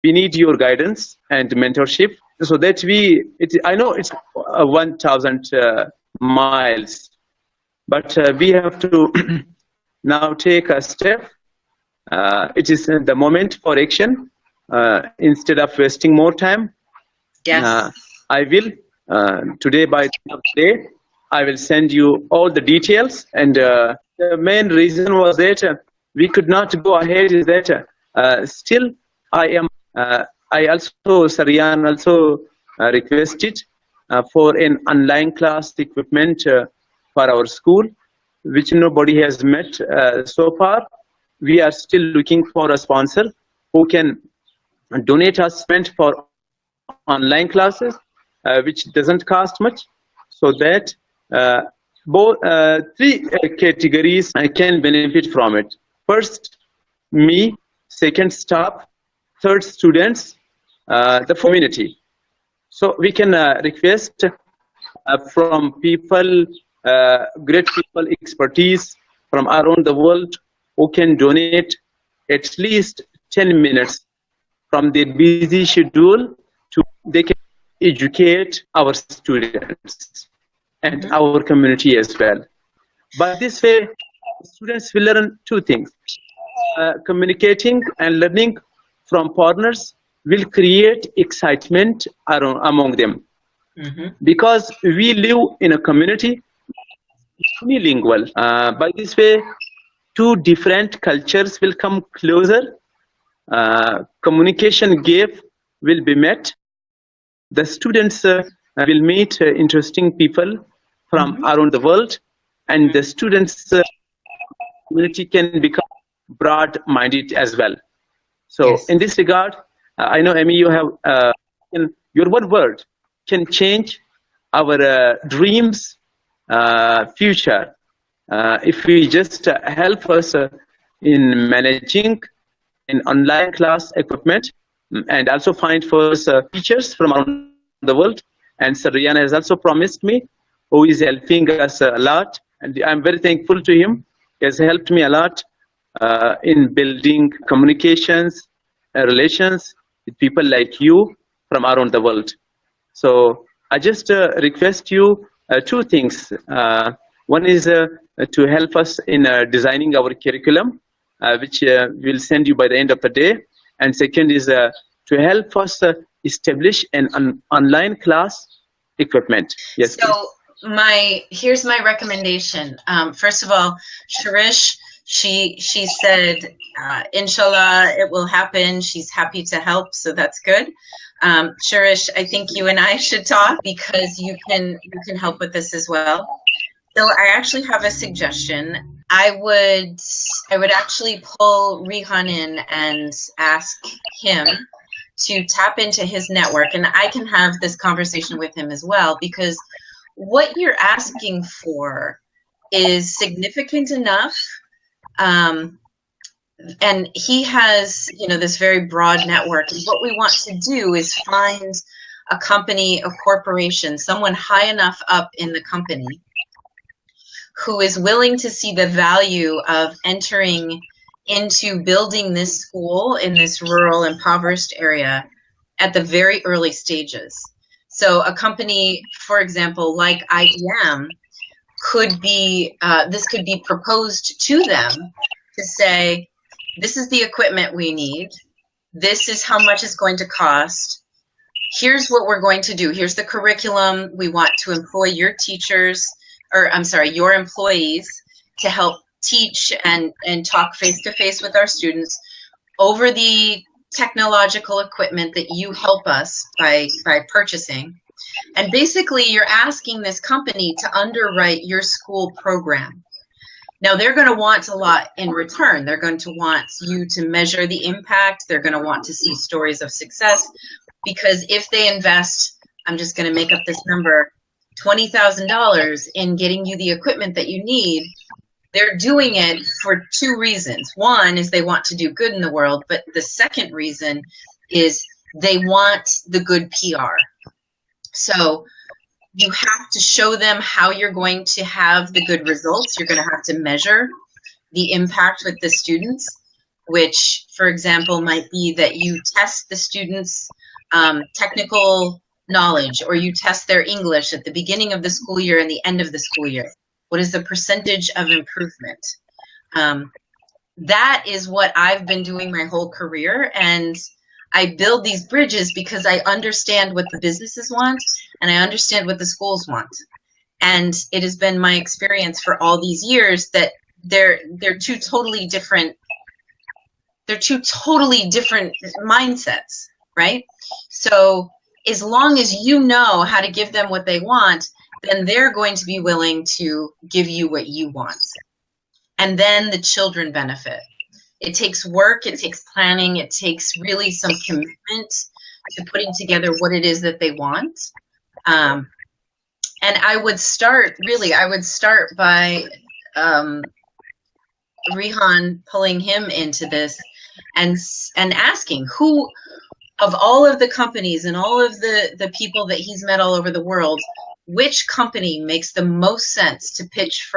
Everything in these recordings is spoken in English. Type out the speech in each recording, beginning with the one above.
we need your guidance and mentorship so that I know it's 1,000 miles, but we have to now take a step. It is the moment for action. Instead of wasting more time, Yes. I will today, by the end of the day, I will send you all the details. And the main reason was that we could not go ahead is that still I also, Saryan also requested for an online class equipment for our school, which nobody has met so far. We are still looking for a sponsor who can donate us spent for online classes, which doesn't cost much, so that both three categories can benefit from it. First, me. Second, staff. Third, students. The community. So we can request from people, great people, expertise from around the world who can donate at least 10 minutes from their busy schedule to they can educate our students and our community as well. By this way, students will learn two things. Communicating and learning from partners will create excitement among them. Because we live in a community unilingual. By this way, two different cultures will come closer. Communication gap will be met. The students will meet interesting people from around the world, and the students' community can become broad-minded as well. So, Yes. in this regard, I know, Amy, you have your one word can change our dreams, future. If we just help us in managing an online class equipment and also find for us teachers from around the world. And Saryan has also promised me, who is helping us a lot, and I'm very thankful to him. He has helped me a lot in building communications, relations with people like you from around the world. So I just request you two things. One is to help us in designing our curriculum, which we'll send you by the end of the day. And second is to help us establish an online class equipment. Yes. So here's my recommendation. First of all, Sharish, she said, inshallah, it will happen. She's happy to help, so that's good. Sharish, I think you and I should talk because you can help with this as well. So I actually have a suggestion. I would actually pull Rehan in and ask him to tap into his network, and I can have this conversation with him as well, because what you're asking for is significant enough, and he has, this very broad network, and what we want to do is find a company, a corporation, someone high enough up in the company who is willing to see the value of entering into building this school in this rural, impoverished area at the very early stages. So a company, for example, like IBM, could be, this could be proposed to them to say, this is the equipment we need. This is how much it's going to cost. Here's what we're going to do. Here's the curriculum. We want to employ your teachers, or I'm sorry, your employees to help teach and talk face-to-face with our students over the technological equipment that you help us by purchasing. And basically, you're asking this company to underwrite your school program. Now, they're going to want a lot in return. They're going to want you to measure the impact. They're going to want to see stories of success, because if they invest, I'm just going to make up this number, $20,000 in getting you the equipment that you need, they're doing it for two reasons. One is they want to do good in the world, but the second reason is they want the good PR. So you have to show them how you're going to have the good results. You're going to have to measure the impact with the students. which, for example, might be that you test the students' technical knowledge, or you test their English at the beginning of the school year and the end of the school year. What is the percentage of improvement? That is what I've been doing my whole career, and I build these bridges because I understand what the businesses want and I understand what the schools want. And it has been my experience for all these years that they're two totally different mindsets, right? So as long as you know how to give them what they want, then they're going to be willing to give you what you want. And then the children benefit. It takes work, it takes planning, it takes really some commitment to putting together what it is that they want. And I would start by Rehan pulling him into this and asking who, of all of the companies and all of the people that he's met all over the world, which company makes the most sense to pitch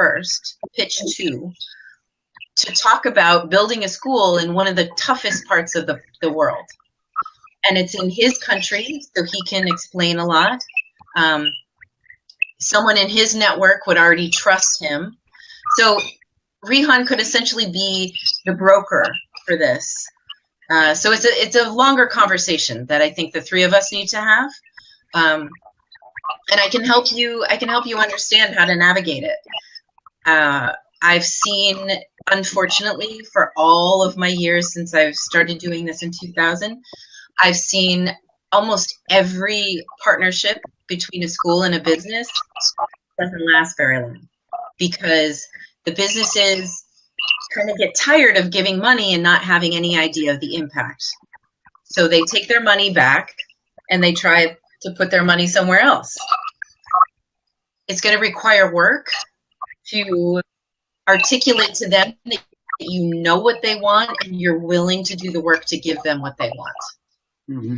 to talk about building a school in one of the toughest parts of the world. And it's in his country, so he can explain a lot. Someone in his network would already trust him. So Rehan could essentially be the broker for this. So it's a longer conversation that I think the three of us need to have. And I can help you understand how to navigate it. I've seen, unfortunately, for all of my years since I've started doing this in 2000, I've seen almost every partnership between a school and a business doesn't last very long, because the businesses kind of get tired of giving money and not having any idea of the impact. So they take their money back and they try to put their money somewhere else. It's going to require work to articulate to them that you know what they want and you're willing to do the work to give them what they want. Mm-hmm.